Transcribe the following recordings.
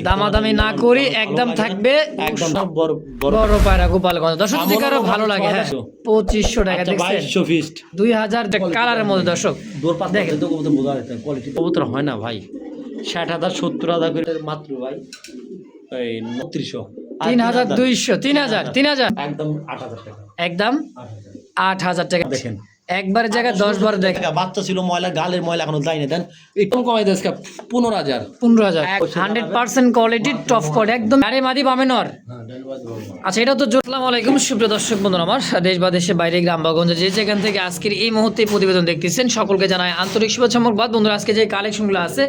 দামাদামি না করি, একদম থাকবে একদম বড় বড় পায়রা গোপালগঞ্জ। দর্শক যদি কারো ভালো লাগে, হ্যাঁ 2500 টাকা দেখছেন, 2200 ফিস্ট 2000 কালারের মধ্যে। দর্শক দেখেন তো কবুতর বোঝা যাচ্ছে কোয়ালিটি কবুতর হয় না ভাই, 60,000 70,000 করে মাত্র ভাই এই 2900 3200 3000 একদম 8,000 টাকা, একদম 8000 টাকা। দেখেন একবার জায়গায় 10 বার দেখেন। বাচ্চা ছিল ময়লা, গালের ময়লা এখনো যায়নি, দেন একটু কমাই দেন 15,000 100% কোয়ালিটি টপ কোয়ালিটি একদম। আরে মাদি বামেনর। আচ্ছা, এটা তো আসসালামু আলাইকুম সুপ্রিয় দর্শক বন্ধুরা, আমার দেশ বা দেশের বাইরে গ্রাম বা গঞ্জে যে যেখান থেকে আজকের এই মুহূর্তে প্রতিবেদন দেখতেছেন সকলকে জানাই আন্তরিক শুভেচ্ছা মোবারকবাদ। বন্ধুরা, আজকে যে কালেকশনগুলো আছে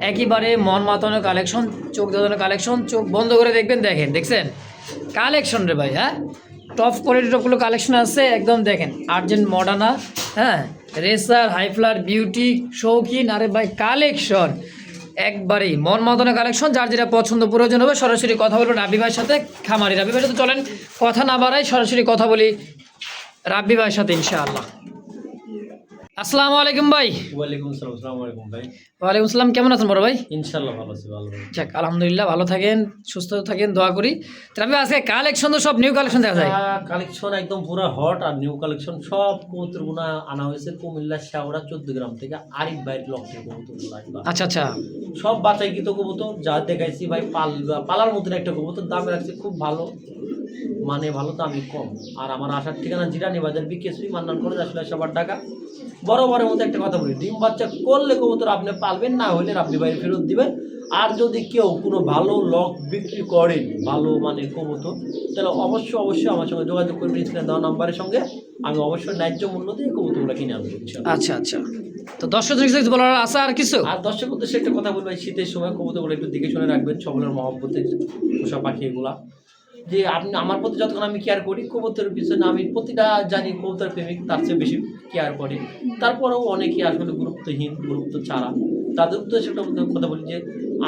একেবারে মন মাতানো কালেকশন, চোখ ধাঁধানো কালেকশন, চোখ বন্ধ করে দেখবেন। দেখছেন কালেকশন রে ভাই, হ্যাঁ টপ কোয়ালিটি টপগুলো কালেকশন আছে একদম। দেখেন আর্জেন্ট মডার্না, হ্যাঁ রেসার, হাইফ্লার, বিউটি, শৌখিন, আরে ভাই কালেকশন একবারেই মন মাতানো কালেকশন। যার যেটা পছন্দ প্রয়োজন হবে সরাসরি কথা বলবো রাব্বি ভাইয়ের সাথে, খামারি রাব্বি ভাই। তো চলেন কথা না বাড়াই সরাসরি কথা বলি রাব্বি ভাইয়ের সাথে ইনশাআল্লাহ। আসসালামু আলাইকুম ভাই। ওয়ালাইকুম আসসালাম। আসসালামু আলাইকুম ভাই। ওয়ালাইকুম আসসালাম, কেমন আছেন বড় ভাই? ইনশাআল্লাহ ভালো আছি, ভালো ভাই। যাক আলহামদুলিল্লাহ, ভালো থাকেন, সুস্থ থাকেন, দোয়া করি। তবে আজকে কালেকশন তো সব নিউ কালেকশন দেখা যায়। কালেকশন একদম পুরো হট আর নিউ কালেকশন সব কবুতরগুলো আনা হয়েছে কুমিল্লা শেওড়া 14 গ্রাম থেকে, আরিফ ভাইয়ের লক্ষ্যের কবুতরগুলো। আচ্ছা আচ্ছা, সব বাছাইকৃত কবুতর যা দেখাইছি ভাই, পালার মতন একটা কবুতর। দামে রাখছি খুব ভালো, মানে ভালো, দামি কম। আর আমার আসার ঠিকানা জিরানি বাজার, বিকেএসপি মান্নান করে আসলে সবার টাকা। বরাবরের মধ্যে একটা কথা বলি, ডিম বাচ্চা করলে কবুতর আপনি পালবেন, না হলে আপনি বাইরে ফেরত দিবেন। আর যদি কেউ কোনো ভালো লক বিক্রি করেন, ভালো মানে কবুতর, তাহলে অবশ্যই আমার সঙ্গে যোগাযোগ করবেন স্ক্রিনে দেওয়া নাম্বারের সঙ্গে। আমি অবশ্যই ন্যায্য মূল্য দিয়ে কবুতরগুলো কিনে আনবো। আচ্ছা আচ্ছা, তো দর্শক বলার আছে আর কিছু? আর দর্শক উদ্দেশ্যে একটা কথা বলবো, শীতের সময় কবুতরগুলো একটু দেখে শুনে রাখবেন। সকলের মহব্বতের পোষা পাখি এগুলা, যে আপনি আমার প্রতি যতক্ষণ আমি কেয়ার করি কবুতরের পিছনে, আমি প্রতিটা জানি কবুতর প্রেমিক তার চেয়ে বেশি কেয়ার করে। তারপরেও অনেকে আসলে গুরুত্বহীন, গুরুত্ব ছাড়া। তাদের উদ্দেশ্যে একটা কথা বলি যে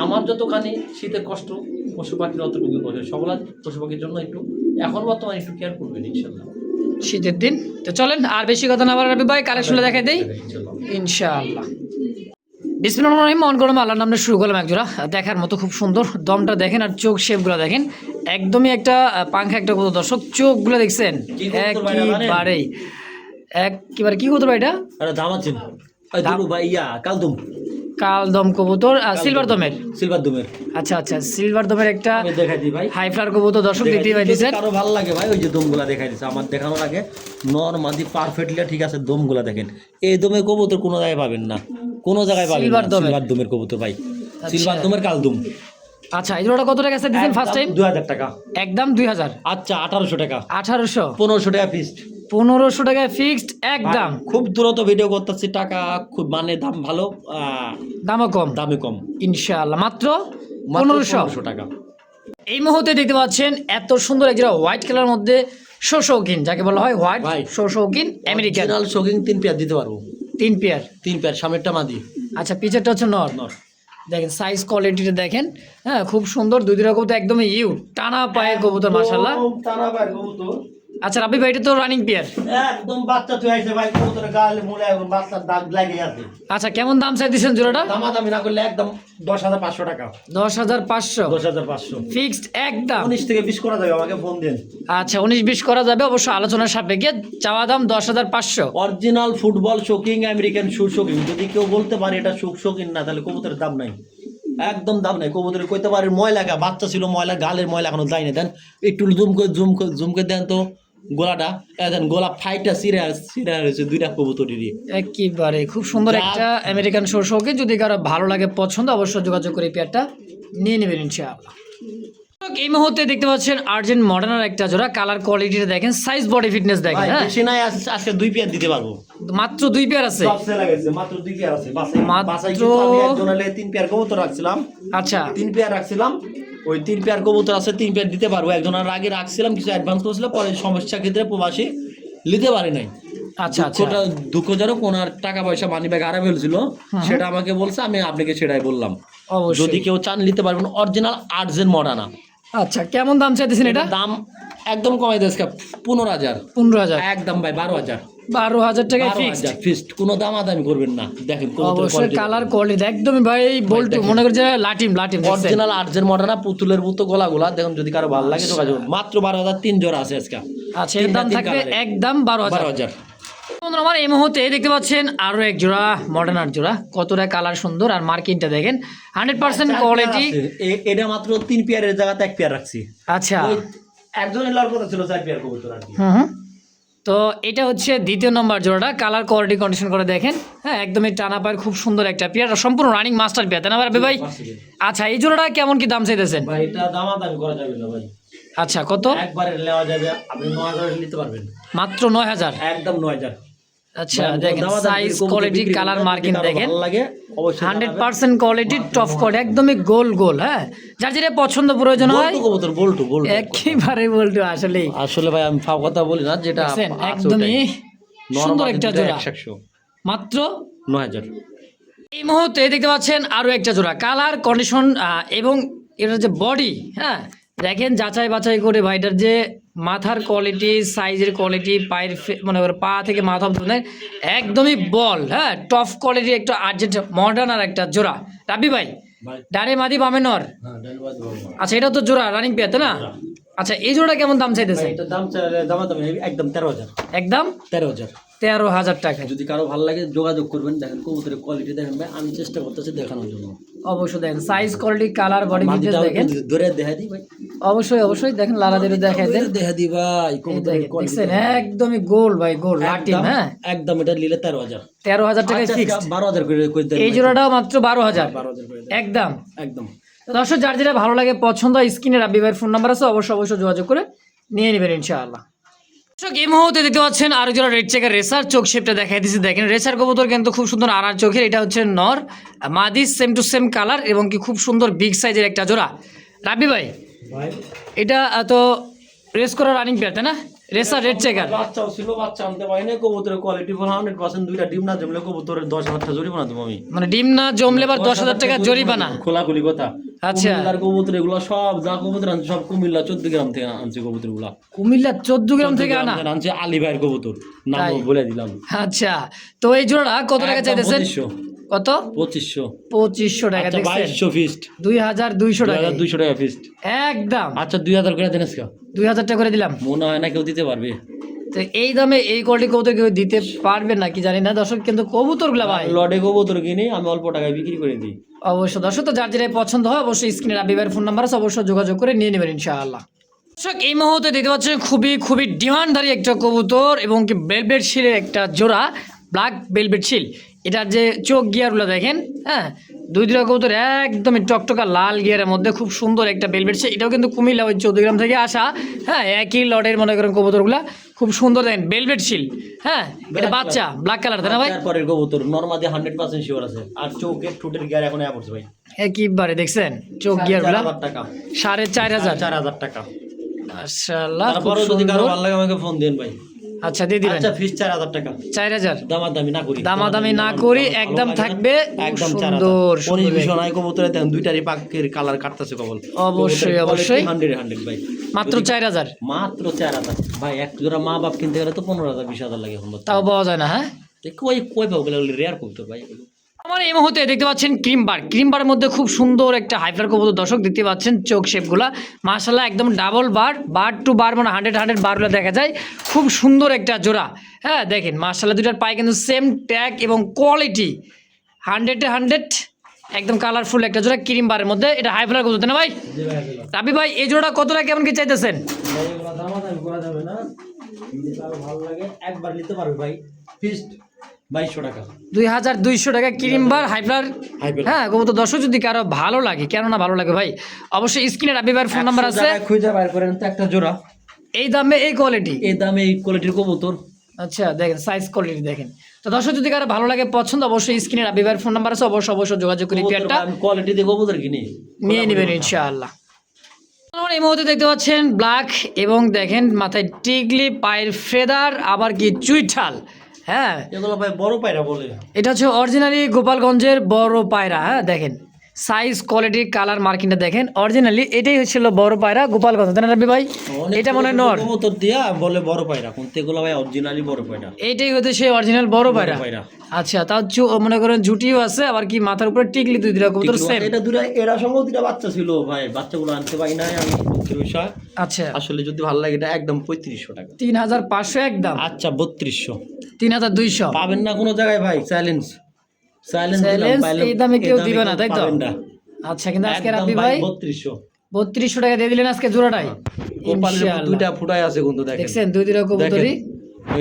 আমার যতখানি শীতের কষ্ট পশু পাখির অতটুকু কষ্ট, সকল পশু পাখির জন্য একটু এখন বর্তমানে একটু কেয়ার করবেন ইনশাল্লাহ শীতের দিন। তো চলেন আর বেশি কথা না বলার রাব্বি ভাই কালেকশনটা দেখাই দেই ইনশাআল্লাহ। বিসমিল্লাহির রহমানির রহিম। মন গরম আল্লাহর নামে শুরু করলাম একজোড়া দেখার মতো, খুব সুন্দর। দমটা দেখেন আর চোখ শেপগুলো দেখেন, একদমই একটা পাংখা একটা কত। দর্শক চোখগুলো দেখছেন একেবারেই একেবারে কি কবুতর ভাই এটা? দামাচিন ভাই, কালদম কালদম কবুতর, সিলভার দমের। আচ্ছা আচ্ছা, সিলভার দমের একটা দেখাই দিই ভাই, হাই ফ্লার কবুতর। দর্শক দেখতেই পাইতেছেন, আরো ভালো লাগে ভাই। ওই যে দমগুলা দেখাই দিচ্ছে, আমার দেখানোর আগে নরমাদি পারফেক্টলি ঠিক আছে। দমগুলা দেখেন, এই দমের কবুতর কোনো জায়গায় পাবেন না, কোনো জায়গায় পাবেন না। সিলভার দমের কবুতর ভাই, সিলভার দমের কালদম। আচ্ছা, এই জোড়াটা কত টাকা আছে দিবেন ফার্স্ট টাইম? 2000 টাকা একদম 2000। আচ্ছা 1800 টাকা। 1800 1500 টাকা ফিক্সড। 1500 টাকায় ফিক্সড একদম। খুব দ্রুত ভিডিও করতেছি, টাকা খুব মানে দাম ভালো, দামে কম ইনশাআল্লাহ। মাত্র 1500 টাকা। এই মুহূর্তে দেখতে পাচ্ছেন এত সুন্দর একটা হোয়াইট কালার মধ্যে শৌখিন, যাকে বলা হয় হোয়াইট শৌখিন আমেরিকান শৌখিন। 3 পেয়ার দিতে পারবো। 3 পেয়ার সামনেরটা মাদি। আচ্ছা, পিছেরটা হচ্ছে নর। দেখেন সাইজ কোয়ালিটিটা দেখেন, হ্যাঁ খুব সুন্দর। দুই রকম তো একদমই টানা পায়ে কবুতর মাশাআল্লাহ, টানা পায়ে কবুতর। আচ্ছা রাব্বি ভাই, এটা তো রানিং পেয়ার একদম, বাচ্চা তুই আইছে ভাই, কবুতরের গালে মুলে এবং বাচ্চার দাগ লাগে আছে। আচ্ছা, কেমন দাম চাই দিবেন জোড়াটা? দামাদামি না করলে একদম 10,500 টাকা। 10,500 ফিক্সড একদম। 19 থেকে 20 করা যাবে, আমাকে ফোন দেন। আচ্ছা 19-20 করা যাবে, অবশ্য আলোচনার সাপেক্ষে। চাওয়া দাম 10,500। অরিজিনাল ফুটবল শোকিং আমেরিকান শু শোকিং। যদি কেউ বলতে পারে এটা শোকিং না, তাহলে কবুতরের দাম নাই, একদম দাম নাই। কবুতরের কইতে পারে ময়লা, বাচ্চা ছিল ময়লা, গালের ময়লা এখনো যায়নি। দেন একটু জুম করে দেন তো গোলাটা, দেন গোলা ফাইটটা সিরা হয়েছে 2টা কবুতরেরই। একেবারে খুব সুন্দর একটা আমেরিকান শৌখিন। যদি কারো ভালো লাগে পছন্দ, অবশ্যই যোগাযোগ করে পেয়ারটা নিয়ে নেবেন ইনশাআল্লাহ। এই মুহূর্তে দেখতে পাচ্ছেন আর্জেন্ট মডার্নার একটা জোড়া। কালার কোয়ালিটিটা দেখেন, সাইজ বডি ফিটনেস দেখেন। হ্যাঁ বেশি নাই, আজকে 2 পেয়ার দিতে পারবো। মাত্র 2 পেয়ার আছে, মাত্র 2 পেয়ার আছে। মাত্র আমি একজনালে 3 পেয়ার কবুতর রাখছিলাম। আচ্ছা 3 পেয়ার রাখছিলাম, ওই 3 পেয়ার কবুতর আছে, 3 পেয়ার দিতে পারবো। একজনের আগে রাখছিলাম, কিছু অ্যাডভান্স করেছিল, পরে সমস্যা ক্ষেত্রে প্রবাসী নিতে পারে নাই। আচ্ছা আচ্ছা, দুঃখজনক, ওনার টাকা পয়সা মানি ব্যাগ হারা ফেলছিল, সেটা আমাকে বলছে, আমি আপনাকে সেটাই বললাম। যদি কেউ চান নিতে পারবেন, অরিজিনাল আর্জেন্ট মডার্না। আচ্ছা, কেমন দাম চাইতেছেন এটা? দাম একদম কমাই দিয়েছে 15,000 15,000 একদম ভাই, 12,000 12,000 টাকায় ফিক্সড। ফিক্সড, কোনো দামাদামি করবেন না। দেখেন অবশ্যই কালার কোয়ালিটি একদমই ভাই বলটু, মনে করে যে লাটিম লাটিম দেখছেন? অরিজিনাল আর্জের মডার্না পুতুলের মতো গলাগুলা দেখুন, যদি কারো ভালো লাগে যোগাযোগ করুন। মাত্র 12,000 3 জোড়া আছে আজকে। আচ্ছা, এর দাম থাকবে একদম 12,000। 12,000। বন্ধুরা আমার এই মুহূর্তে দেখতে পাচ্ছেন আরো এক জোড়া মডার্ন আর্ট জোড়া, কতটা কালার সুন্দর আর মার্কিংটা দেখেন 100% কোয়ালিটি। এটা মাত্র 3 পেয়ারের জায়গাতে 1 পেয়ার রাখছি। আচ্ছা, একজনের লড় কথা ছিল 4 পেয়ার কবুতর আর কি। হুম। তো এটা হচ্ছে দ্বিতীয় নম্বর জোড়াটা, কালার কোয়ালিটি কন্ডিশন করে দেখেন। হ্যাঁ, একদমই টানা পায়ের খুব সুন্দর একটা পেয়ার, সম্পূর্ণ রানিং মাস্টার পেয়ার, তাই না ভাই? আচ্ছা, এই জোড়াটা কেমন কি দাম চাইতেছেন? ভাই এটা দামাদামি করা যাবে না ভাই। আচ্ছা, কত? একবারে নেওয়া যাবে, আপনি 9,000 নিতে পারবেন। মাত্র 9,000? একদম 9,000। আচ্ছা, দেখেন সাইজ কোয়ালিটি কালার মার্কিং দেখেন, ভালো লাগে অবশ্যই 100% কোয়ালিটি টপ কোয়ালিটি, একদমই গোল গোল। হ্যাঁ, যার যেটা পছন্দ প্রয়োজন হয় কবুতর বলটু একেবারে বলটু। আসলে আসলে ভাই আমি ফাও কথা বলি না, যেটা দেখছেন, একদমই সুন্দর একটা জোড়া, 100 মাত্র 9,000। এই মুহূর্তে দেখতে পাচ্ছেন আরো একটা জোড়া, কালার কন্ডিশন এবং এটার যে বডি, হ্যাঁ দেখেন যাচাই বাছাই করে ভাইটার যে মাথার কোয়ালিটি, সাইজের কোয়ালিটি, পায়ের মনে করে পা থেকে মাথা পর্যন্ত একদমই বল। হ্যাঁ, টপ কোয়ালিটি একটা আর্জেন্ট মডার্ন আর একটা জোড়া। রাবি ভাই, ডানে মাদি বামে নর। আচ্ছা, এটা তো জোড়া রানিং পেয়ার, তাই না? আচ্ছা, এই জোড়া কেমন দাম চাইতেছে? এটা দাম একদম 13,000। একদম 13,000। 13,000 টাকা। যদি কারো ভালো লাগে যোগাযোগ করবেন। দেখেন কবুতরের কোয়ালিটি দেখেন ভাই, আমি চেষ্টা করতেছি দেখানোর জন্য। অবশ্যই দেখেন size quality colour body fitness দেখেন, ধরে দেখা দিই ভাই। অবশ্যই দেখেন, লালাদের দেখাই দেন, দেখা দিই ভাই কবুতরের কোয়ালিটি দেখছেন একদমই গোল ভাই, গোল লাটিম। হ্যাঁ, একদম এটা নিলে 13,000। 13,000 টাকায় ফিক্সড। 12,000 করে দেন। এই জোড়াটাও মাত্র 12,000 12,000 করে দেন একদম। একদম। তো দর্শক, যার যেটা ভালো লাগে পছন্দ হয়, স্ক্রিনে রাব্বি ভাইয়ের ফোন নাম্বার আছে, অবশ্যই যোগাযোগ করে নিয়ে নেবেন ইনশাআল্লাহ। দর্শক, এই মুহূর্তে দেখতে পাচ্ছেন আরো জোড়া রেড চেকার রেসার, চোখ শেপটা দেখাই দিচ্ছি দেখেন। রেসার কবুতর কিন্তু খুব সুন্দর আনার চোখের, এটা হচ্ছে নর মাদি, সেম টু সেম কালার এবং কি খুব সুন্দর বিগ সাইজের একটা জোড়া। রাব্বি ভাই, এটা তো রেস করা রানিং পেয়ার, তাই না? রেসার রেড চেকার বাচ্চাও ছিল, বাচ্চা আনতে পারি না। কবুতরের কোয়ালিটি 100%। দুইটা ডিম না জমলে কবুতরের 10,000 টাকা জরিমানা দেবো আমি। মানে ডিম না জমলে আবার 10,000 টাকা জরিমানা? খোলাখুলি কথা। আচ্ছা, কুমিল্লার কবুতর এগুলো সব যা কবুতর আনছে সব কুমিল্লা 14 গ্রাম থেকে আনছে কবুতর গুলা। কুমিল্লা 14 গ্রাম থেকে আনা আনছে আলী ভাইয়ের কবুতর, নাম তাই? বলে দিলাম। আচ্ছা, তো এই জোড়া কত টাকা চাইতেছেন? 2500। কত? 2500। 2500 টাকা। আচ্ছা, দেখছেন 2200 ফিক্সড। 2,200 টাকা। 2,200 টাকা ফিক্সড একদম। আচ্ছা, 2,000 করে দেন আজকে। 2,000 টাকা করে দিলাম। মনে হয় না কেউ দিতে পারবে। তো এই দামে এই কোয়ালিটি কবুতর কেউ দিতে পারবে না কি জানি না দর্শক, কিন্তু কবুতরগুলা ভাই লডে কবুতর কিনে আমি অল্প টাকায় বিক্রি করে দিই। অবশ্যই দর্শক, তো যার যেটা পছন্দ হয় অবশ্যই স্ক্রিনে রাব্বি ভাইয়ের ফোন নাম্বার আছে, অবশ্যই যোগাযোগ করে নিয়ে নেবেন ইনশাআল্লাহ। দর্শক, এই মুহূর্তে দেখতে পাচ্ছেন খুবই ডিমান্ডধারী একটা কবুতর এবং কি বেলভেট শিলের একটা জোড়া, ব্ল্যাক বেলভেট শিল। এটার যে চোখ গিয়ারগুলো দেখেন, হ্যাঁ দুইটা কবুতর একদমই টকটকা লাল গিয়ারের মধ্যে, খুব সুন্দর একটা বেলভেট শিল। এটাও কিন্তু কুমিল্লা ওই 14 গ্রাম থেকে আসা। হ্যাঁ, একই লটের মনে করেন কবুতরগুলা, খুব সুন্দর দেখেন বেলভেট শিল। হ্যাঁ, এটা বাচ্চা ব্ল্যাক কালার, তাই না ভাই? তারপরের কবুতর নরমাদি 100% শিওর আছে। আর চোখের ঠোঁটের গিয়ার এখন পড়ছে ভাই একইবারে দেখছেন চোখ গিয়ারগুলা 4,500 টাকা। 4,500 4,000 টাকা। মাশাআল্লাহ, খুব তারপরে যদি কারো সুন্দর। ভালো লাগে আমাকে ফোন দেন ভাই। আচ্ছা, দিয়ে দিবেন। আচ্ছা, ফিক্স 4,000 টাকা। 4,000 দামাদামি না করি, দামাদামি না করি, একদম থাকবে একদম সুন্দর 4,000। কোন বিষয় নাই, কবুতরে দেখেন দুইটারই পাকের কালার কাটতেছে কবল। অবশ্যই 100 ভাই। মাত্র 4,000 মাত্র 4,000 ভাই। এক জোড়া মা বাপ কিনতে গেলে তো 15,000 20,000 লাগে এখন। তাও পাওয়া যায় না? হ্যাঁ, কই পাবো রেয়ার কবুতর ভাই। আমার এই মুহূর্তে দেখতে পাচ্ছেন ক্রিমবারের মধ্যে খুব সুন্দর একটা হাইফার কবুতর। দর্শক দেখতে পাচ্ছেন চোখ শেপগুলা মাশাআল্লাহ, একদম ডাবল বার টু বার, মানে 100 বারগুলো দেখা যায়। খুব সুন্দর একটা জোড়া। হ্যাঁ, দেখেন মাশাআল্লাহ, দুটার পায়ে কিন্তু সেম ট্যাগ এবং কোয়ালিটি 100 একদম কালারফুল একটা জোড়া ক্রিমবারের মধ্যে। এটা হাইফার কবুতর, তাই না ভাই? রাবি ভাই, এই জোড়া কত টাকা কেমন কি চাইতেছেন? দামাদামি করা যাবে না, যদি কারো ভালো লাগে একবার নিতে পারবে ভাই। ফিক্সড 2,200 টাকা। 2,200 টাকা ক্রিমবার হাইফার। হ্যাঁ কবুতর দর্শক, যদি কারো ভালো লাগে, কেন না ভালো লাগে ভাই, অবশ্যই স্ক্রিনে রাব্বি ভাইয়ের ফোন নাম্বার আছে, খুঁজে বাইর করেন তো একটা জোড়া এই দামে এই কোয়ালিটি, এই দামে এই কোয়ালিটির কবুতর। আচ্ছা, দেখেন সাইজ কোয়ালিটি দেখেন। তো দর্শক, যদি কারো ভালো লাগে পছন্দ, অবশ্যই স্ক্রিনে রাব্বি ভাইয়ের ফোন নাম্বার আছে, অবশ্যই যোগাযোগ করে পেয়ারটা আমি কোয়ালিটি দিয়ে কবুতর কিনি, নিয়ে নেবেন ইনশাআল্লাহ। আমরা এই মুহূর্তে দেখতে পাচ্ছেন ব্ল্যাক এবং দেখেন মাথায় টিকলি, পায়ের ফেদার, আবার কি চুইঠাল। হ্যাঁ, এগুলো ভাই বড় পায়রা বলে। এটা হচ্ছে অরিজিনালি গোপালগঞ্জের বড় পায়রা। হ্যাঁ, দেখেন সাইজ কোয়ালিটি কালার মার্কিংটা দেখেন অরিজিনালি এটাই হচ্ছিল বড় পায়রা গোপালগঞ্জ তাই না রাব্বি ভাই? এটা মনে হয় নর, কবুতর দিয়া বলে বড় পায়রা, কোন তেগুলো ভাই অরিজিনালি বড় পায়রা। এইটাই হচ্ছে সেই অরিজিনাল বড় পায়রা। পায়রা আচ্ছা, তাও মনে করেন ঝুটিও আছে, আবার কি মাথার উপরে টিকলি দুই দিরা কবুতর সেম। এটা দুটা, এরা সম্ভবত দুটা বাচ্চা ছিল ভাই, বাচ্চাগুলো আনতে পারি নাই আমি, দুঃখের বিষয়। আচ্ছা, আসলে যদি ভালো লাগে এটা একদম 3500 টাকা। 3500 একদম। আচ্ছা 3200 3200 পাবেন না কোনো জায়গায় ভাই, চ্যালেঞ্জ চ্যালেঞ্জ চ্যালেঞ্জ, এই দামে কেউ দিবে না তাই তো? আচ্ছা, কিন্তু আজকে রাব্বি ভাই 3200 টাকা দিয়ে দিলেন আজকে জোড়াটাই। ইনশাআল্লাহ দুইটা ফুটাই আছে কিন্তু দেখেন, দেখছেন দুই দিরা কবুতরই,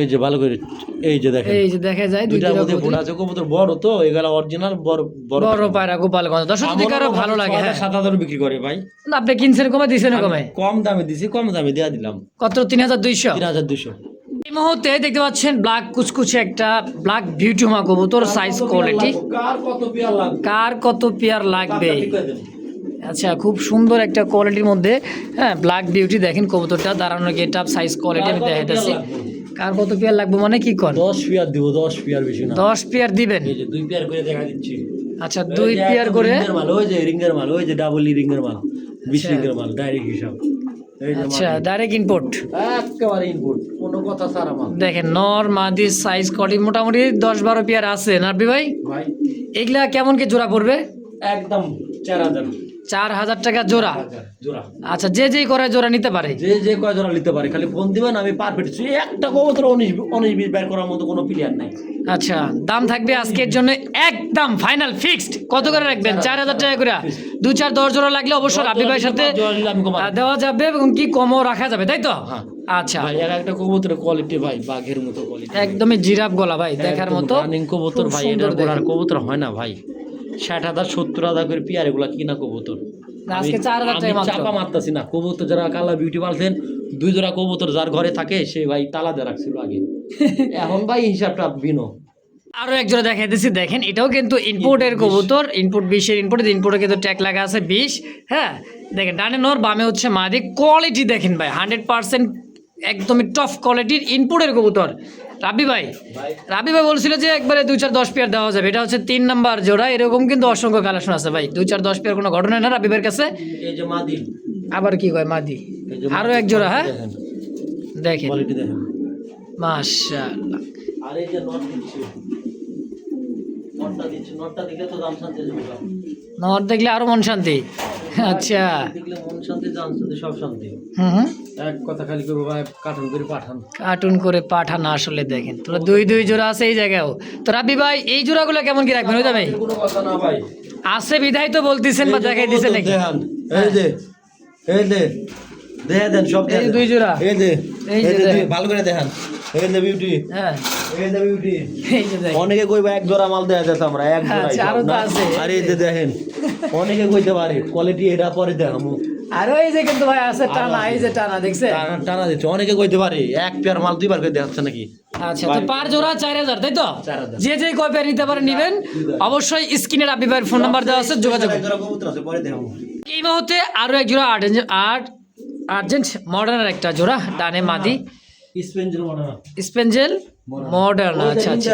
এই যে ভালো করে, এই যে দেখেন, এই যে দেখা যায় দুই দুইটার দিরা মধ্যে ফুটা আছে। কবুতর বড় তো, এগুলা অরিজিনাল বড় বড় বড় পায়রা গোপালগঞ্জ। দর্শক যদি কারো ভালো লাগে, হ্যাঁ 7000 বিক্রি করে ভাই। না, আপনি কিনছেন কমে দিছেন কমে? কম দামে দিছি, কম দামে দেয়া দিলাম। কত? 3200। 3200। এই মুহূর্তে দেখতে পাচ্ছেন ব্ল্যাক কুচকুচে একটা ব্ল্যাক বিউটিমা কবুতর, সাইজ কোয়ালিটি কার কত পেয়ার লাগবে, কার কত পেয়ার লাগবে। ঠিক করে দেন। আচ্ছা, খুব সুন্দর একটা কোয়ালিটির মধ্যে, হ্যাঁ ব্ল্যাক বিউটি দেখেন কবুতরটা, দাঁড়ানো গেটআপ সাইজ কোয়ালিটি আমি দেখাইতেছি। কার কত পেয়ার লাগবে মানে কি কর? 10 পেয়ার দিব, 10 পেয়ার বেশি না। 10 পেয়ার দিবেন? এই যে 2 পেয়ার করে দেখা দিচ্ছি। আচ্ছা, 2 পেয়ার করে। রিংয়ের মাল, ওই যে রিংয়ের মাল, ওই যে ডাবল রিংয়ের মাল, 20 রিংয়ের মাল, ডাইরেক্ট হিসাব। এই যে আচ্ছা, ডাইরেক্ট ইম্পোর্ট, একেবারে ইনপুট, কোনো কথা ছাড়া মাল। দেখেন নর মাদি সাইজ কোয়ালিটি মোটামুটি 10-12 পেয়ার আছে নাবি ভাই। ভাই এগুলা কেমন কি জোড়া পড়বে? একদম 4000 4000 টাকা জোড়া। জোড়া। আচ্ছা, যে যেই করে জোড়া নিতে পারে, যে যে কয় জোড়া নিতে পারে, খালি ফোন দিবেন, আমি পারফেক্ট। একটা কবুতর 19-20 বের করার মতো কোনো প্লেয়ার নাই। আচ্ছা, দাম থাকবে আজকের জন্য একদম ফাইনাল ফিক্সড। কত করে রাখবেন? 4000 টাকা করে। 2-4-10 জোড়া লাগলে অবশ্যই রাব্বি ভাইয়ের সাথে দেওয়া যাবে এবং কি কমও রাখা যাবে, তাই তো? হ্যাঁ। আচ্ছা ভাই এর একটা কবুতরের কোয়ালিটি ভাই বাঘের মতো কোয়ালিটি, একদমই জিরাফ গলা ভাই, দেখার মতো রানিং কবুতর খুব ভাই। সুন্দর এটার গোড়ার কবুতর হয় না ভাই, 60,000 70,000 করে পেয়ার, এগুলা কিনা কবুতর। না, আজকে 4000 টাকা মাত্র। চাপা মারতাছি না কবুতর। যারা কালা বিউটি পালছেন, 2 জোড়া কবুতর যার ঘরে থাকে সে ভাই তালা দিয়ে রাখছিল আগে, এখন ভাই হিসাবটা ভিন্ন। আরো এক জোড়া দেখাইতেছি, দেখেন এটাও কিন্তু ইনপোর্টের কবুতর, ইনপোর্ট 20-এর ইনপোর্টে কিন্তু ট্যাগ লাগা আছে 20। হ্যাঁ দেখেন, ডানে নর বামে হচ্ছে মাদি, কোয়ালিটি দেখেন ভাই 100% একদমই টপ কোয়ালিটির ইনপোর্টের কবুতর। রাব্বি ভাই বলছিল যে একবারে 2-4-10 পেয়ার দেওয়া যাবে, এটা হচ্ছে 3 নাম্বার জোড়া। এরকম কিন্তু অসংখ্য কালেকশন আছে ভাই, 2-4-10 পেয়ার কোনো ঘটনা না রাব্বি ভাইয়ের কাছে। এই যে মাদি, আবার কি কয় মাদি, এই যে আরো এক জোড়া। হ্যাঁ দেখেন কোয়ালিটি দেখেন, মাশাআল্লাহ। আর এই যে নট দিচ্ছে, নটটা দিলে তো দাম শান্তি যাবে, নর দেখলে আরো মন শান্তি। আচ্ছা, দেখলে মন শান্তি, দাম শান্তি, সব শান্তি। হুম, এক কথা খালি করবো ভাই, কার্টুন করে পাঠান, কার্টুন করে পাঠান। আসলে দেখেন তোরা 2 জোড়া আছে এই জায়গাও। তো রাব্বি ভাই এই জোড়াগুলো কেমন কি রাখবেন? ওই দামে কোনো কথা না ভাই, আছে বিধায় তো বলতেছেন বা দেখাই দিছেন নাকি? দেখেন এই যে, এই যে দেখে দেন সব এই 2 জোড়া, এই যে, এই যে দেখেন। ভালো করে দেখেন, এই যে বিউটি, হ্যাঁ এই যে বিউটি। এই যে দেখেন, অনেকে কইবা এক জোড়া মাল দেয়া যেত, আমরা এক জোড়া। আচ্ছা, আরো তো আছে। আর এই যে দেখেন, অনেকে কইতে পারে কোয়ালিটি এটা পরে দেখামু, আর ওই যে কিন্তু ভাই আছে টানা, এই যে টানা দেখছেন, টানা দিচ্ছে। অনেকে কইতে পারে এক পেয়ার মাল 2 বার করে দেখাচ্ছে নাকি। আচ্ছা, তো পার জোড়া 4000 তাই তো? 4000। যে যে কয় পেয়ার নিতে পারেন নিবেন, অবশ্যই স্ক্রিনে রাব্বি ভাইয়ের ফোন নাম্বার দেওয়া আছে, যোগাযোগ এক জোড়া কবুতর আছে, পরে দেখামু। এই মুহূর্তে আরো এক জোড়া আর্জেন্ট মডার্নের একটা জোড়া, ডানে মাদি স্পেঞ্জের মডেল, স্পেঞ্জেল মডার্ন। আচ্ছা আচ্ছা,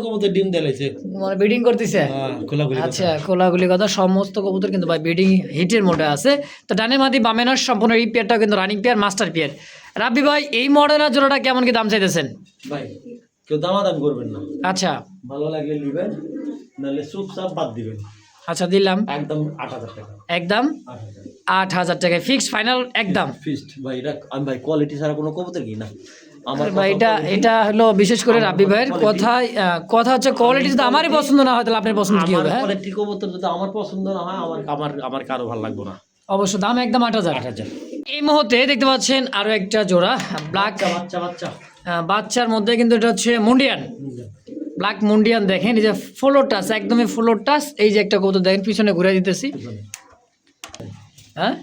কবুতর ডিম দেলাইছে, মানে বিডিং করতেছে। খোলাখুলি কথা। আচ্ছা, খোলাগুলি কথা, সমস্ত কবুতর কিন্তু ভাই বিডিং হিটের মোডে আছে। তো ডানে মাদি বামে নর সম্পূর্ণ এই পেয়ারটাও কিন্তু রানিং পেয়ার, মাস্টার পেয়ার। রাব্বি ভাই এই মডার্নের জোড়াটা কেমন কি দাম চাইতেছেন? ভাই কেউ দামাদাম করবেন না, আচ্ছা ভালো লাগলে নিবেন, নাহলে চুপচাপ বাদ দিবেন। আচ্ছা, দিলাম একদম 8000 টাকা, একদম 8000 টাকায় ফিক্সড ফাইনাল একদম। ফিক্সড ভাই। এটা আমি ভাই কোয়ালিটি ছাড়া কোনো কবুতর কি না আমার ভাই, এটা হলো বিশেষ করে রাব্বি ভাইয়ের কথা হচ্ছে কোয়ালিটি যদি আমারই পছন্দ না হয় তাহলে আপনার পছন্দ কি হবে? হ্যাঁ, কোয়ালিটি কবুতর যদি আমার পছন্দ না হয়, আমার কারো ভালো লাগবে না। অবশ্য দাম একদম 8000। 8000। এই মুহূর্তে দেখতে পাচ্ছেন আরো একটা জোড়া ব্ল্যাক বাচ্চা বাচ্চার মধ্যে, কিন্তু এটা হচ্ছে মুন্ডিয়ান, ব্ল্যাক মুন্ডিয়ান। দেখেন এই যে ফ্লোর টাচ, একদমই ফ্লোর টাচ। এই যে একটা কবুতর দেখেন, পিছনে ঘুরে দিতেছি। হ্যাঁ,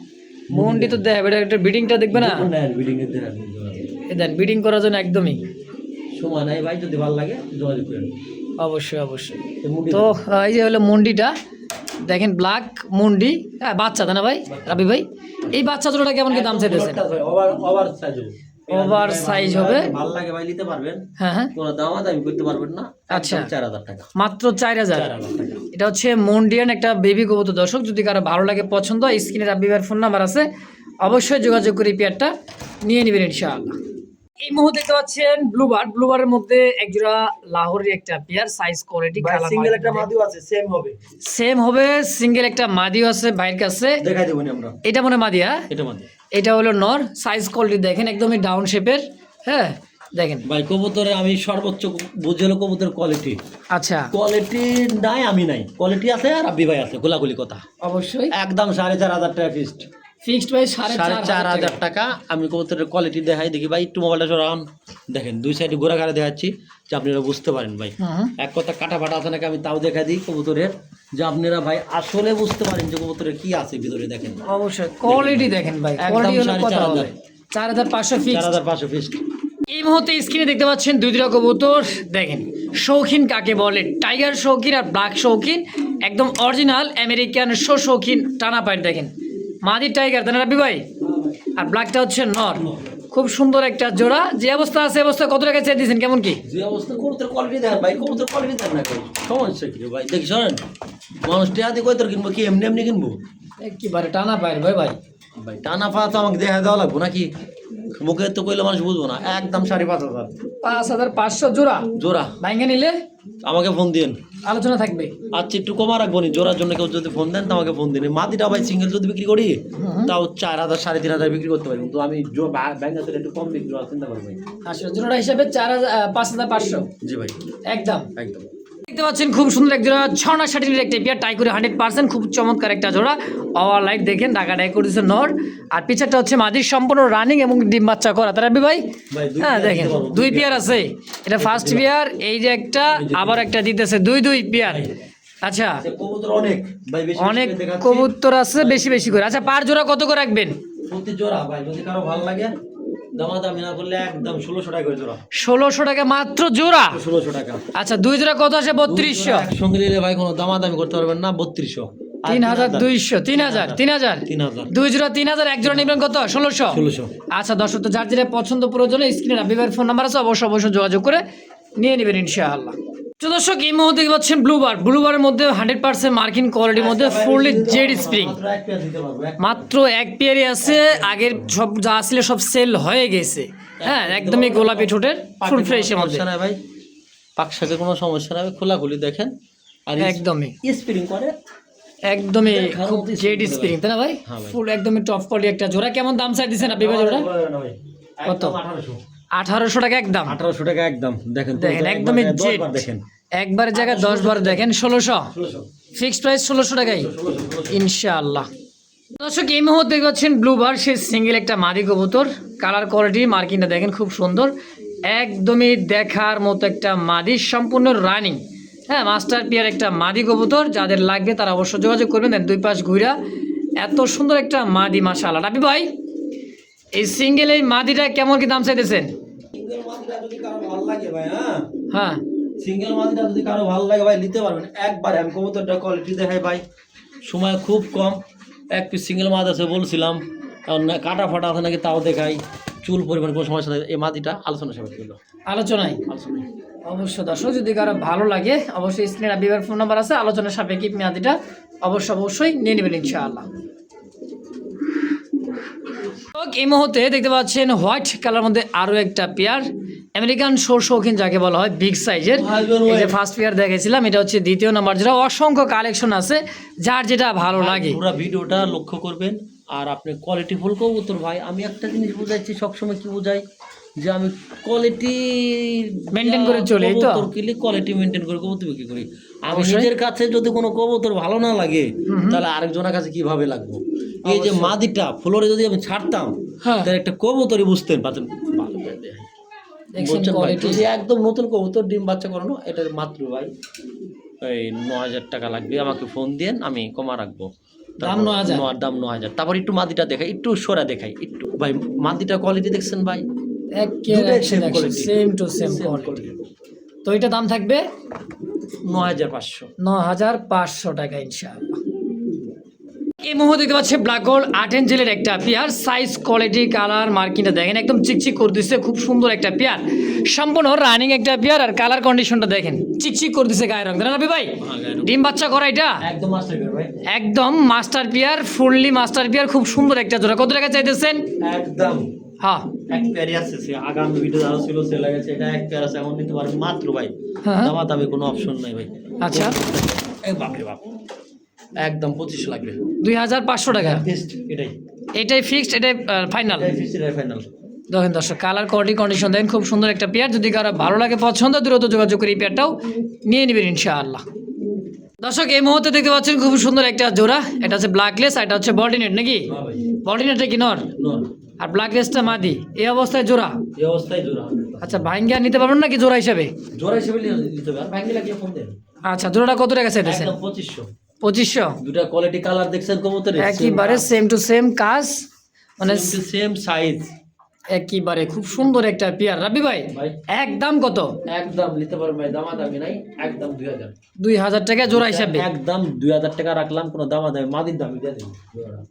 মুন্ডি তো দেখ, এটা একটা বিডিংটা দেখবে না, এই দেন বিডিং করার জন্য একদমই সময় নাই ভাই, যদি ভালো লাগে যোগাযোগ করেন। অবশ্যই অবশ্যই। তো এই যে হলো মুন্ডিটা দেখেন, ব্ল্যাক মুন্ডি, হ্যাঁ বাচ্চা তাই না ভাই রাব্বি ভাই? এই বাচ্চা জোড়াটা কেমন কি দাম চাইতেছেন? ওভার সাইজ হবে, ওভার সাইজ হবে, ভালো লাগে ভাই নিতে পারবেন, হ্যাঁ হ্যাঁ। কোনো দামাদামি করতে পারবেন না। আচ্ছা, 4000 টাকা, মাত্র 4000। টাকা। এটা হচ্ছে মন্ডিয়ান একটা বেবি কবুতর। দর্শক যদি কারো ভালো লাগে পছন্দ হয় স্ক্রিনে রাব্বি ভাইয়ের ফোন নাম্বার আছে, অবশ্যই যোগাযোগ করে এই পেয়ারটা নিয়ে নেবেন ইনশাআল্লাহ। এই মুহূর্তে দেখতে পাচ্ছেন ব্লুবারের মধ্যে একজোড়া লাহোরের একটা পেয়ার, সাইজ কোয়ালিটি সিঙ্গেল একটা মাদিও আছে, সেম হবে সিঙ্গেল একটা মাদিও আছে ভাইয়ের কাছে, দেখাই দেবো আমরা। এটা মনে মাদিয়া, এটা মাদি, এটা হলো নর। সাইজ কোয়ালিটি দেখেন একদমই ডাউন শেপের। হ্যাঁ দেখেন ভাই কবুতরে আমি সর্বোচ্চ বুঝে হলো কবুতরের কোয়ালিটি। আচ্ছা কোয়ালিটি নাই আমি নাই, কোয়ালিটি আছে আর রাব্বি ভাই আছে, গোলাগুলি কথা। অবশ্যই একদম 4,500 টাকা ফিক্সড প্রাইস 4,500 টাকা। আমি কবুতরের কোয়ালিটি দেখাই, দেখি ভাই একটু মোবাইলটা সরান, দেখেন দুই সাইডে ঘোরা ঘাড়ে দেখাচ্ছি যে আপনারা বুঝতে পারেন ভাই। এক কথা কাটা ফাটা আছে নাকি আমি তাও দেখা দিই কবুতরের, যে আপনারা ভাই আসলে বুঝতে পারেন যে কবুতরের কি আছে ভিতরে। দেখেন অবশ্যই কোয়ালিটি দেখেন ভাই, কোয়ালিটি হলো কত হবে? 4,500 ফিক্সড। 4,500 ফিক্সড। এই মুহূর্তে স্ক্রিনে দেখতে পাচ্ছেন দুই দুটা কবুতর। দেখেন শৌখিন কাকে বলে, টাইগার শৌখিন আর ব্ল্যাক শৌখিন, একদম অরিজিনাল আমেরিকান শৌখিন টানা পায়ের। দেখেন মাদি টাইগার তাই না রাব্বি ভাই, আর ব্ল্যাকটা হচ্ছে নর। খুব সুন্দর একটা জোড়া। যে অবস্থা আছে অবস্থা কত টাকা চেয়ে দিয়েছেন, কেমন কি যে অবস্থা কবুতর কোয়ালিটি দেখেন ভাই, কবুতর কোয়ালিটি দেন না, সমস্যা কি ভাই? দেখি শোনেন, মানুষ টিয়াতে কবুতর কিনবো কি এমনি এমনি কিনবো? একেবারে টানা পায়ের ভাই। ভাই ভাই টানা পা তো আমাকে দেখা দেওয়া লাগবো নাকি? মুখে তো কইলে মানুষ বুঝবো না। একদম 5,500 5,500 জোড়া। জোড়া ভাঙ্গে নিলে আমাকে ফোন দিন, আলোচনা থাকবে। আচ্ছা একটু কমা রাখবো নি, জোড়ার জন্য কেউ যদি ফোন দেন তো আমাকে ফোন দিন। মাদিটা ভাই সিঙ্গেল যদি বিক্রি করি তাও 4,000 3,500 বিক্রি করতে পারি, কিন্তু আমি ব্যাংকে একটু কম বিক্রি করার চিন্তা করবো ভাই। আসলে জোড়াটা হিসাবে 5,500। জি ভাই একদম একদম। দেখতে পাচ্ছেন খুব সুন্দর এক জোড়া ছনা শাটিনের একটা পেয়ার, টাই করে 100%, খুব চমৎকার একটা জোড়া। ওভার লাইট দেখেন, ঢাকা ডাই করেছে নর, আর পিছারটা হচ্ছে মাদির সম্পূর্ণ রানিং এবং ডিম বাচ্চা করা। তারা ভাই হ্যাঁ দেখেন দুই পেয়ার আছে, এটা ফার্স্ট পেয়ার, এই যে একটা আবার একটা দিতেছে, দুই পেয়ার। আচ্ছা কবুতর অনেক ভাই, বেশি অনেক কবুতর আছে, বেশি বেশি করে। আচ্ছা পার জোড়া কত করে রাখবেন? প্রতি জোড়া ভাই যদি কারো ভালো লাগে দামাদামি না করলে একদম 1,600 টাকা করে জোড়া। 1,600 টাকা মাত্র জোড়া? 1,600 টাকা। আচ্ছা দুই জোড়া কত আসে? 3,200। একসঙ্গে নিলে ভাই কোনো দামাদামি করতে পারবেন না, 3,200। 3,200 3,000 দুই জোড়া 3,000, এক জোড়া নেবেন কত? 1,600। আচ্ছা দর্শক, তো যার যেটা পছন্দ প্রয়োজন স্ক্রিনে রাব্বি ভাইয়ের ফোন নাম্বার আছে, অবশ্যই যোগাযোগ করে নিয়ে নেবেন ইনশাআল্লাহ। তো দর্শক এই মুহূর্তে দেখতে পাচ্ছেন ব্লুবারের মধ্যে 100% মার্কিন কোয়ালিটির মধ্যে ফুললি জেড স্প্রিং, মাত্র এক পেয়ারই আছে। আগের সব যা ছিল সব সেল হয়ে গেছে। হ্যাঁ একদমই গোলাপি ঠোঁটের, ফুল ফ্রেশের মধ্যে ভাই, পাকশাকের কোনো সমস্যা নাই, খোলাখুলি দেখেন। আর একদমই স্প্রিং করে, একদমই খুব জেড স্প্রিং তাই না ভাই? ফুল একদমই টপ কোয়ালিটি একটা জোড়া। কেমন দাম চাই দিচ্ছেন আপনি ভাই জোড়া? কত? 1,800 টাকা একদম। 1,800 টাকা একদম। দেখেন দেখেন একদমই জেড, দেখেন একবারের জায়গায় 10 বার দেখেন। 1,600 ফিক্সড প্রাইস, 1,600 টাকাই ইনশাআল্লাহ। দর্শক এই মুহূর্তে দেখতে পাচ্ছেন ব্লুবার, সে সিঙ্গেল একটা মাদি কবুতর, কালার কোয়ালিটি মার্কিংটা দেখেন খুব সুন্দর, একদমই দেখার মতো একটা মাদি, সম্পূর্ণ রানিং। হ্যাঁ মাস্টার পিয়ার একটা মাদি কবুতর, যাদের লাগবে তারা অবশ্যই যোগাযোগ করবেন। দেন দুই পাশ ঘুরা এত সুন্দর একটা মাদি, মাশাআল্লাহ। রাব্বি ভাই এই সিঙ্গেল এই মাদিটা কেমন কি দাম চাইতেছেন? সিঙ্গেল মাদিটা যদি কারো ভালো লাগে ভাই, হ্যাঁ সিঙ্গেল মাদিটা যদি কারো ভালো লাগে ভাই নিতে পারবেন একবারে। আমি কবুতরটা কোয়ালিটি দেখাই ভাই, সময় খুব কম। এক পিস সিঙ্গেল মাদ আছে বলছিলাম, কারণ কাটা ফাটা আছে নাকি তাও দেখাই। চুল পরিমাণ কোনো সমস্যা নেই, এই মাদিটা আলোচনা সাপেক্ষ হলো, আলোচনায় অবশ্যই। দর্শক যদি কারো ভালো লাগে অবশ্যই স্ক্রিনে রাব্বি ভাইয়ের ফোন নাম্বার আছে, আলোচনার সাপেক্ষে মাদিটা অবশ্যই নিয়ে নেবেন ইনশাআল্লাহ। এই মুহূর্তে দেখতে পাচ্ছেন হোয়াইট কালার মধ্যে আরো একটা পেয়ার, আমেরিকান শৌখিন যাকে বলা হয়, বিগ সাইজের। এই যে ফার্স্ট পেয়ার দেখেছিলাম, এটা হচ্ছে দ্বিতীয় নাম্বার জোড়া। অসংখ্য কালেকশন আছে, যার যেটা ভালো লাগে পুরো ভিডিওটা লক্ষ্য করবেন। আর আপনি কোয়ালিটি ফুল কবুতর ভাই, আমি একটা জিনিস বুঝাইছি সবসময়, কি বুঝাই যে আমি কোয়ালিটি মেনটেন করে চলি, এই তো কোয়ালিটি মেনটেন করে কবুতর বিক্রি করি। আমি নিজের কাছে যদি কোনো কবুতর ভালো না লাগে তাহলে আরেকজনের কাছে কিভাবে লাগবো? এই যে মাদিটা ফ্লোরে যদি আমি ছাড়তাম তাহলে একটা কবুতরই বুঝতেন পারতেন ভালো। যদি একদম নতুন কবুতর ডিম বাচ্চা করানো, এটার মাত্র ভাই এই 9,000 টাকা লাগবে। আমাকে ফোন দেন, আমি কমা রাখবো। দাম 9,000। দাম 9,000। তারপর একটু মাদিটা দেখাই, একটু সরা দেখাই একটু ভাই। মাদিটা কোয়ালিটি দেখছেন ভাই, সেম টু সেম কোয়ালিটি। তো এটা দাম থাকবে 9,500। 9,500 টাকা ইনশাআল্লাহ। এই মুহূর্তে দেখতে পাচ্ছি ব্ল্যাক গোল্ড 8 ইঞ্চের একটা পেয়ার, সাইজ কোয়ালিটি কালার মার্কিংটা দেখেন একদম চিকচিক করে দিচ্ছে, খুব সুন্দর একটা পেয়ার, সম্পূর্ণ রানিং একটা পেয়ার। আর কালার কন্ডিশনটা দেখেন চিকচিক করে দিচ্ছে গায়ের রং, না রবি ভাই? ডিম বাচ্চা করা এটা একদম মাস্টার পেয়ার ভাই, একদম master pair, fully master pair, খুব সুন্দর একটা জোড়া। কত টাকা চাইতেছেন? একদম হ্যাঁ এক পেয়ারই আছে, আগামী ভিডিও আরো ছিল সেল হয়ে গেছে, এটা এক পেয়ার আছে, এমন নিতে পারবেন মাত্র ভাই, হ্যাঁ। দামাদামি কোনো অপশন নাই ভাই। আচ্ছা এই বাপ রে বাপ, একদম 25 লাগবে 2500 টাকা, ফিক্সড এটাই, এটাই ফিক্সড, এটাই ফাইনাল। এটাই ফিক্সড, এটাই ফাইনাল। দেখেন দর্শক, কালার কোয়ালিটি কন্ডিশন দেখেন, খুব সুন্দর একটা পেয়ার। যদি কারো ভালো লাগে পছন্দ, দ্রুত যোগাযোগ করে এই পেয়ারটাও নিয়ে নেবেন ইনশাআল্লাহ। দর্শক এই মুহূর্তে দেখতে পাচ্ছেন খুব সুন্দর একটা জোড়া, এটা হচ্ছে ব্ল্যাকলেস, এটা হচ্ছে বডিনেট নাকি? হ্যাঁ ভাই, বডিনেটটা কি নর নর, আর ব্ল্যাকলেসটা মাদি, এই অবস্থায় জোড়া। এই অবস্থায় জোড়া। আচ্ছা ভাঙ্গিয়া নিতে পারবেন নাকি জোড়া হিসাবে? জোড়া হিসেবে নিতে হবে, আর ভাঙি লাগিয়ে ফোন দেন। আচ্ছা জোড়াটা কত টাকা চাইতেছেন? একদম 2500। 2500, দুটা কোয়ালিটি কালার দেখছেন কবুতরের, একেবারে সেম টু সেম কাজ, মানে সেম সাইজ, একেবারে খুব সুন্দর একটা পেয়ার। রাবি ভাই ভাই একদম কত? একদম নিতে পারবেন ভাই, দামাদামি নাই, একদম 2000। 2000 টাকা জোড়া হিসাবে। একদম 2000 টাকা রাখলাম, কোনো দামাদামি, মাদির দামি দিয়ে দিন জোড়াটা।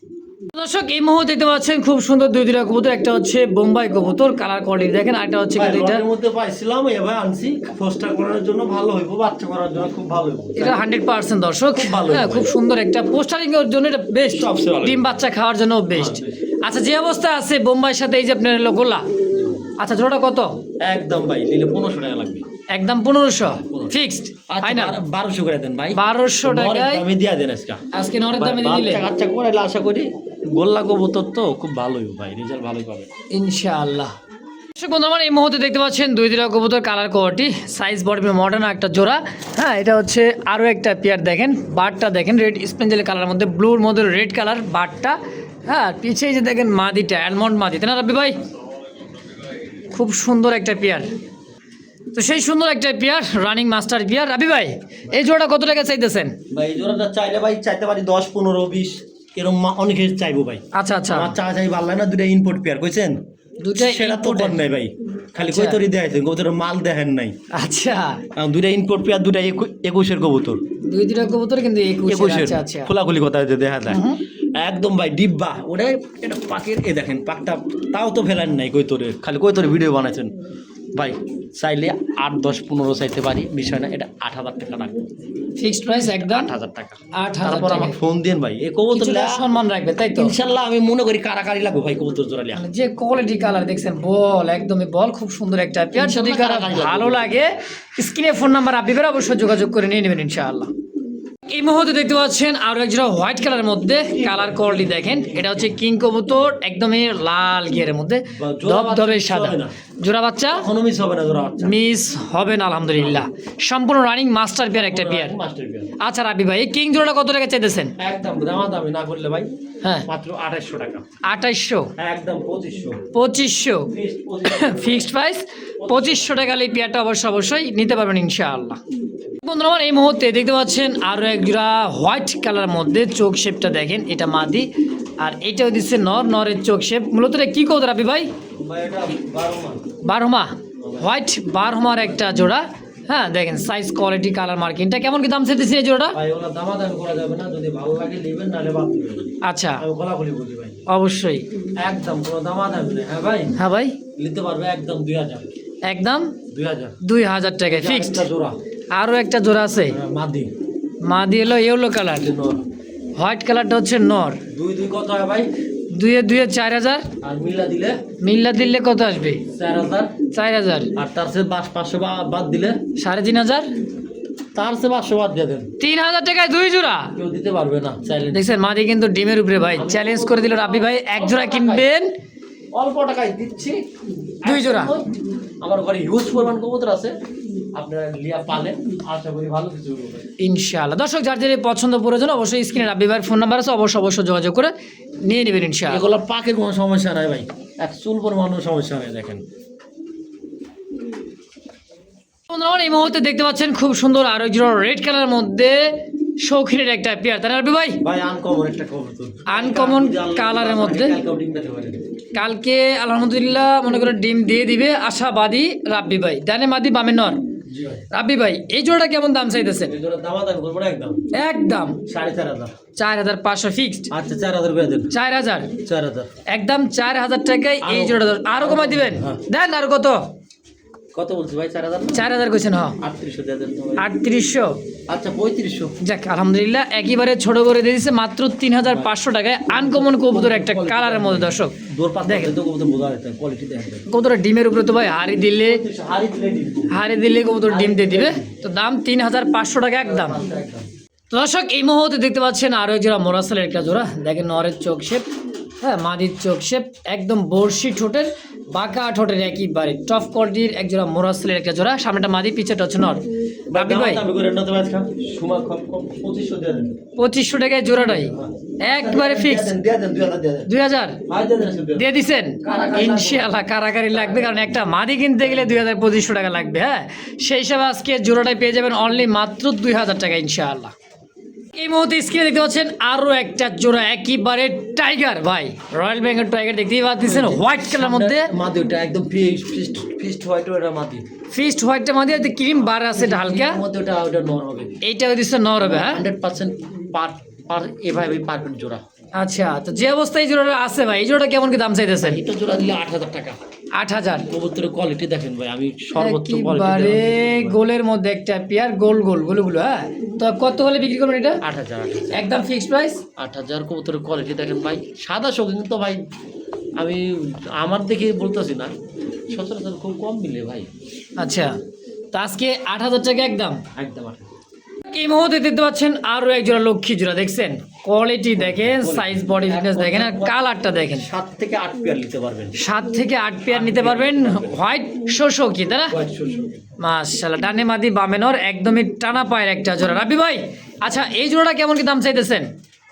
দর্শক এই মুহূর্তে দেখতে পাচ্ছেন খুব সুন্দর দুইটা কবুতর, একটা হচ্ছে বোম্বাই কবুতর, কালার কোয়ালিটি দেখেন, আর একটা হচ্ছে ভাই, কিন্তু এটা লটের মধ্যে পাইছিলাম, এবার আনছি, পোস্টার করার জন্য ভালো হইব, বাচ্চা করার জন্য খুব ভালো হইব। এটা 100% দর্শক, খুব ভালো হ্যাঁ ভাই। খুব সুন্দর একটা পোস্টারিং এর জন্য এটা বেস্ট, সবচেয়ে ভালো। ডিম বাচ্চা খাওয়ার জন্য বেস্ট। আচ্ছা যে অবস্থা আছে বোম্বাইয়ের সাথে এই যে আপনার হলো গোলা, আচ্ছা জোড়াটা কত? একদম ভাই, নিলে 1500 টাকা লাগবে, একদম 1500 ফিক্সড ফাইনাল। 1200 করে দেন ভাই, 1200 টাকায় আমি দিয়ে দেন আজকে। আজকে নরের দামে দিয়ে দিলে বাচ্চা করাইলে আশা করি গোল্লা কবুতর তো খুব ভালো হইব ভাই, রেজাল্ট ভালোই পাবে ইনশাআল্লাহ। দর্শক বন্ধু আমার এই মুহূর্তে দেখতে পাচ্ছেন দুইটা কবুতর, colour quality size body modern একটা জোড়া। হ্যাঁ এটা হচ্ছে আরও একটা পেয়ার, দেখেন বারটা দেখেন, রেড স্পেঞ্জেল কালার মধ্যে, ব্লুর মধ্যে রেড কালার বারটা। হ্যাঁ পিছিয়ে যে দেখেন মাদিটা অ্যালমন্ড মাদি, তাই না রাব্বি ভাই? খুব সুন্দর একটা পেয়ার, তো সেই সুন্দর একটা পেয়ার, রানিং মাস্টার পেয়ার। রাবি ভাই এই জোড়া কত টাকা চাইতেছেন? ভাই। জোড়াটা চাইলে ভাই চাইতে পারি 10, 15, 20 এরকম অনেকে চাইবো ভাই। আচ্ছা আচ্ছা, আমার চাই ভালো লাগে না, দুটা ইম্পোর্ট পেয়ার কইছেন, দুটা সেটা তো imported। কোন নাই ভাই, খালি আচ্ছা। কইতরি দেখাইছেন, কবুতরের মাল দেখেন নাই। আচ্ছা দুটা ইম্পোর্ট পেয়ার, দুটা 21-এর কবুতর, দুইটা কবুতর কিন্তু 21। আচ্ছা আচ্ছা, খোলাখুলি কথা হচ্ছে দেখা যায় একদম ভাই, ডিব্বা ওটা, এটা পাকের, এ দেখেন পাকটা, তাও তো ফেলান নাই কইতরে, খালি কইতরে ভিডিও বানাইছেন ভাই। চাইলে 8, 10, 15 চাইতে পারি, বিষয় না, এটা 8000 টাকা রাখবো, ফিক্সড প্রাইস একদম 8000 টাকা। 8000 তারপর টাকা। আমাকে ফোন দিন ভাই, এই কবুতর কিছুটা সম্মান রাখবে তাই তো? ইনশাল্লাহ আমি মনে করি কারাকারি লাগবে ভাই, কবুতর জোড়ালিয়া। মানে যে কোয়ালিটি কালার দেখছেন, বল একদমই বল, খুব সুন্দর একটা পেয়ার। যদি কারো ভালো লাগে স্ক্রিনে ফোন নাম্বার আপনি করে অবশ্যই যোগাযোগ করে নিয়ে নেবেন ইনশাআল্লাহ। এই মুহূর্তে দেখতে পাচ্ছেন আরো এক জোড়া হোয়াইট কালারের মধ্যে, কালার কোয়ালিটি দেখেন, এটা হচ্ছে কিং কবুতর, একদমই লাল গিয়ারের মধ্যে, ধবধবে সাদা জোড়া বাচ্চা, কোনো মিস হবে না জোড়া বাচ্চা, মিস হবে না আলহামদুলিল্লাহ, সম্পূর্ণ রানিং মাস্টার পেয়ার একটা পেয়ার। Master pair. আচ্ছা রাবি ভাই এই কিং জোড়াটা কত টাকা চাইতেছেন? একদম দামাদামি না করলে ভাই, হ্যাঁ মাত্র 2800 টাকা, 2800, একদম 2500 2500 ফিক্সড 2500। ফিক্সড প্রাইস 2500 টাকা। এই পেয়ারটা অবশ্যই নিতে পারবেন ইনশাআল্লাহ। বন্ধুরা আমার এই মুহূর্তে দেখতে পাচ্ছেন আরও এক জোড়া হোয়াইট কালারের মধ্যে, চোখ শেপটা দেখেন, এটা মাদি আর এটাও দিচ্ছে নরের চোখ শেপ। মূলত এটা কি কবুতর রাবি ভাই? ভাই এটা 12 মাস। বারহমা, হোয়াইট বারহমার একটা জোড়া। হ্যাঁ দেখেন সাইজ কোয়ালিটি কালার মার্কিংটা কেমন, কি দাম চাইতেছি এই জোড়াটা? ভাই ওগুলো দামাদামি করা যাবে না, যদি ভালো লাগে নেবেন, নাহলে বাদ দিবেন। আচ্ছা আমি খোলাখুলি বলি ভাই, অবশ্যই। একদম কোনো দামাদামি নেই। হ্যাঁ ভাই, হ্যাঁ ভাই নিতে পারবে একদম 2000, একদম 2000 2000 টাকায় ফিক্সড। একটা জোড়া, আরও একটা জোড়া আছে, মাদি, মাদি হলো ইয়েলো কালার, নর। হোয়াইট কালারটা হচ্ছে নর। 2 কত হয় ভাই? 2 4000, আর মিলা দিলে মিল্লা দিলে কত আসবে? 4000, 4000, আর তার সে 500 বাদ দিলে 3500, তার সে 500 বাদ দিয়ে দেন, 3000 টাকায় 2 জোড়া। কেউ দিতে পারবে না চাইলে। দেখছেন মাদি কিন্তু ডিমের উপরে ভাই, চ্যালেঞ্জ করে দিল রাব্বি ভাই, এক জোড়া কিনবেন অল্প টাকায় দিচ্ছি 2 জোড়া। আমার ঘরে হিউজ পরিমাণ কবুতর আছে, আপনারা লিয়া পালেন, আশা করি ভালো কিছু হবে। ইনশাআল্লাহ। দর্শক যার যার পছন্দ প্রয়োজন অবশ্যই স্ক্রিনে রাব্বি ভাইয়ের ফোন নাম্বার আছে, অবশ্যই যোগাযোগ করে নিয়ে নেবেন ইনশাআল্লাহ। এগুলো পাকের কোনো সমস্যা নাই ভাই, এক চুল পরিমাণও সমস্যা নেই। দেখেন বন্ধুরা এই মুহূর্তে দেখতে পাচ্ছেন খুব সুন্দর আরো এক জোড়া রেড কালারের মধ্যে শৌখিনের একটা পেয়ার, তাই না রাব্বি ভাই? ভাই আনকমন একটা কবুতর, আনকমন কালারের মধ্যে, কালকেও ডিম পেতে পারে। কালকে আলহামদুলিল্লাহ মনে করে ডিম দিয়ে দিবে আশাবাদী রাব্বি ভাই। ডানে মাদি বামে নর, জি জি ভাই রাব্বি ভাই এই জোড়াটা কেমন দাম চাইতেছেন? এই জোড়া দামাদামি করবো না একদম একদম 4,500। 4,500 ফিক্সড। আচ্ছা 4,000 করে দেন। 4,000 4,000 একদম 4,000 টাকায় এই জোড়াটা আরো কমাই দিবেন। হ্যাঁ। দেন আর কত? কত বলছি ভাই? 4,000 4,000 কইছেন? হ্যাঁ 3800 দিয়ে দেন তো ভাই। 3800। আচ্ছা 3500। যাক আলহামদুলিল্লাহ একেবারে ছোট করে দিয়ে দিচ্ছে মাত্র 3,500 টাকায়। আনকমন কবুতর একটা কালারের মধ্যে দর্শক দূর পাতা দেখেন। তো কবুতর বোঝা যায় কোয়ালিটি দেখেন। কবুতর ডিমের উপরে তো ভাই হাড়ি দিলে হারি দিলে কবুতর ডিম দিয়ে দিবে। তো দাম 3,500 টাকা একদম। একদম। তো দর্শক এই মুহূর্তে দেখতে পাচ্ছেন আরো এক জোড়া মোরাসেলের একটা জোড়া। দেখেন নরের চোখ শেপ, হ্যাঁ মাদির চোখ শেপ, একদম বর্ষি ঠোঁটের বাঁকা ঠোঁটের একেবারে টপ কোয়ালিটির এক জোড়া মোরাসেলের একটা জোড়া। সামনেটা মাদি, পিছেটা হচ্ছে নর। রাব্বি ভাই আমি করে না তো ভাই খান সুমা কম 2500 দিয়ে দেন। 2500 টাকায় জোড়াটাই একবারে ফিক্স। দিয়ে দেন 2000 দিয়ে দেন। 2000 ভাই দিয়ে দেন। দিয়ে দিছেন ইনশাআল্লাহ। কারাকারি লাগবে, কারণ একটা মাদি কিনতে গেলে 2,500 টাকা লাগবে। হ্যাঁ সেই হিসাবে আজকে জোড়াটাই পেয়ে যাবেন অনলি মাত্র 2,000 টাকা ইনশাআল্লাহ। এই মুহূর্তে স্ক্রিনে দেখতে পাচ্ছেন আরো একটা জোড়া একেবারে টাইগার ভাই, রয়্যাল বেঙ্গল টাইগার দেখতেই পাচ্ছেন হোয়াইট কালার মধ্যে। মাদি ওটা একদম ফিস্ট হোয়াইট ওটা মাদি। ফিস্ট হোয়াইটটা মাদি আর ক্রিম বার আছে এটা হালকা। মধ্যে ওটা নর হবে। এইটা দিচ্ছে নর হবে। হ্যাঁ 100% পার এভাবে পারফেক্ট জোড়া। আচ্ছা তো যে অবস্থায় এই জোড়াটা আছে ভাই, এই জোড়াটা কেমন কি দাম চাইতেছেন? এটা জোড়া দিলে 8,000 টাকা। 8,000। কবুতরের কোয়ালিটি দেখেন ভাই, আমি সর্বোচ্চ একেবারে গোলের মধ্যে একটা পেয়ার গোল গোল গুলো। হ্যাঁ তো কত হলে বিক্রি করবেন এটা? 8,000। একদম ফিক্সড প্রাইস 8,000। কবুতরের কোয়ালিটি দেখেন ভাই, সাদা শৌখিন তো ভাই আমি আমার দেখে বলতেছি না, সচরাচর খুব কম মিলে ভাই। আচ্ছা তো আজকে 8,000 টাকা একদম। একদম 8,000। এই মুহূর্তে দেখতে পাচ্ছেন আরো এক জোড়া লক্ষ্মী জোড়া। দেখছেন কোয়ালিটি দেখেন, সাইজ বডি ফিটনেস দেখেন আর কালারটা দেখেন। 7 থেকে 8 পেয়ার নিতে পারবেন। 7 থেকে 8 পেয়ার নিতে পারবেন। হোয়াইট শোষো কি তাই না? হোয়াইট শোষণ। মাশাআল্লাহ ডানে মাদি বামে নর, একদমই টানা পায়ের একটা জোড়া। রাব্বি ভাই আচ্ছা এই জোড়াটা কেমন কি দাম চাইতেছেন?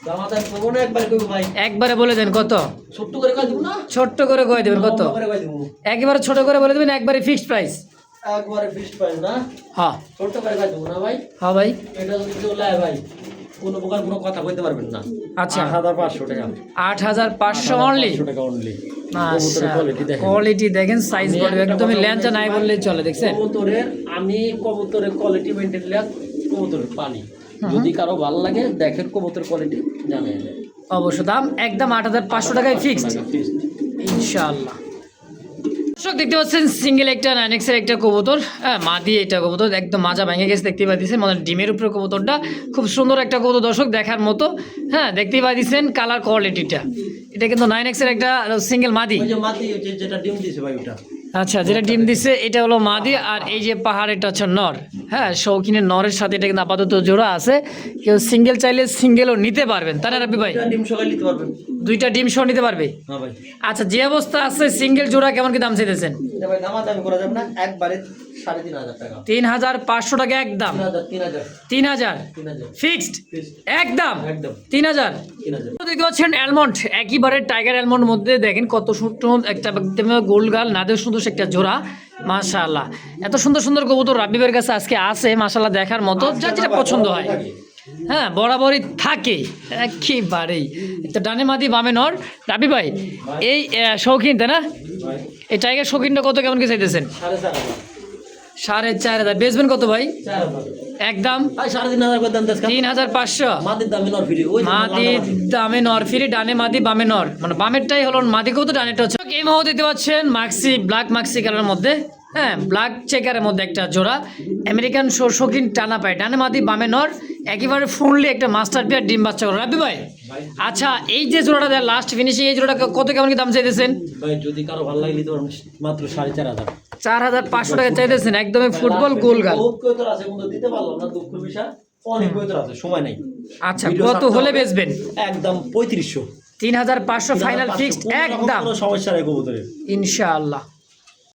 দামাদার করবো না, একবার কইবো ভাই। একবারে বলে দেন কত? ছোট্ট করে কই দিব না, ছোট্ট করে কয়ে দেবেন কত? করে কই দিব। একেবারে ছোট করে বলে দেবেন, একবারে ফিক্সড প্রাইস। একবারে ফিক্সড প্রাইস না, হ্যাঁ ছোট্ট করে কই দিব না ভাই। হ্যাঁ ভাই এটা যদি চলে ভাই কোনো প্রকার কোনো কথা কইতে পারবেন না। আচ্ছা 8,500 টাকা। 8,500 অনলি। 8,500 টাকা অনলি। মাশাআল্লাহ কোয়ালিটি দেখেন, সাইজ বডি একদমই ল্যাঞ্চা নাই বললেই চলে। দেখছেন কবুতরের কোয়ালিটি মেইনটেইন করে কবুতরের পানি, যদি কারো ভালো লাগে দেখেন কবুতরের কোয়ালিটি জানেন। অবশ্য দাম একদম 8,500 টাকায় ফিক্সড ইনশাআল্লাহ। দর্শক দেখতে পাচ্ছেন সিঙ্গেল একটা 9X এর একটা কবুতর। হ্যাঁ মাদি এটা কবুতর একদম মাজা ভেঙে গেছে দেখতেই পাচ্ছেন, মানে ডিমের উপরে কবুতরটা খুব সুন্দর একটা কবুতর দর্শক দেখার মতো। হ্যাঁ দেখতেই পাচ্ছেন কালার কোয়ালিটিটা, এটা কিন্তু 9X এর একটা সিঙ্গেল মাদি। ওই যে মাদি যেটা ডিম দিয়েছে ভাই ওটা। আচ্ছা যেটা ডিম দিচ্ছে এটা হলো মাদি, আর এই যে পাহাড় এটা হচ্ছে নর। হ্যাঁ শৌখিনের নরের সাথে এটা কিন্তু আপাতত জোড়া আছে, কেউ সিঙ্গেল চাইলে সিঙ্গেলও নিতে পারবেন তাই না রাব্বি ভাই? এটা ডিম সকালে নিতে পারবেন। 2টা ডিম সহ নিতে পারবে। হ্যাঁ ভাই। আচ্ছা যে অবস্থা আছে সিঙ্গেল জোড়া কেমন কি দাম চাইতেছেন? এটা ভাই দামাদামি করা যাবে না, একবারে 3,500 টাকা। 3,500 টাকা একদম। 3,000 3,000 ফিক্সড একদম একদম 3,000। 3,000। দেখতে পাচ্ছেন অ্যালমন্ড, একেবারে টাইগার অ্যালমন্ড মধ্যে দেখেন কত সুন্দর একটা গোলগাল নাদের সুন্দর একটা জোড়া। মাশাআল্লাহ এত সুন্দর সুন্দর কবুতর রাব্বিবের কাছে আজকে আছে মাশাআল্লাহ দেখার মতো, যার যেটা পছন্দ হয়। হ্যাঁ বরাবরই থাকে একেবারেই। তো ডানে মাদি বামে নর। রাব্বি ভাই এই শৌখিন তাই না, এই টাইগার শৌখিনটা কত কেমন কি চাইতেছেন? 4,500। 4,500 বেচবেন কত ভাই? 4,000 একদম ভাই 3,500 করে দাম দেন। 3,500 মাদির দামে নর ফ্রি। ওই মাদি দামে নর ফ্রি, ডানে মাদি বামে নর, মানে বামেরটাই হলো মাদি কবুতর, ডানেরটা হচ্ছে। এই মুহূর্তে দেখতে পাচ্ছেন মাক্সি ব্ল্যাক মাক্সি কালারের মধ্যে, হ্যাঁ ব্ল্যাক চেকারের মধ্যে একটা জোড়া আমেরিকান শৌখিন টানা পায়, ডানে মাদি বামে নর, একেবারে ফুললি একটা মাস্টার পেয়ার ডিম বাচ্চা করে। রাব্বি ভাই আচ্ছা এই যে জোড়াটা দেয় লাস্ট ফিনিশিং, এই জোড়াটা কত কেমন কি দাম চাইতেছেন? ভাই যদি কারো ভালো লাগে নিতে পারবেন মাত্র 4,500। 4,500 টাকা চাইতেছেন, একদমই ফুটবল গোলগাল। বহুত কয়তর আছে কিন্তু দিতে পারলাম না, দুঃখের বিষয়। অনেক কয়তর আছে, সময় নাই। আচ্ছা কত হলে বেচবেন? একদম 3500। 3,500 ফাইনাল ফিক্সড একদম। কোনো সমস্যা নাই কবুতরের ইনশাআল্লাহ।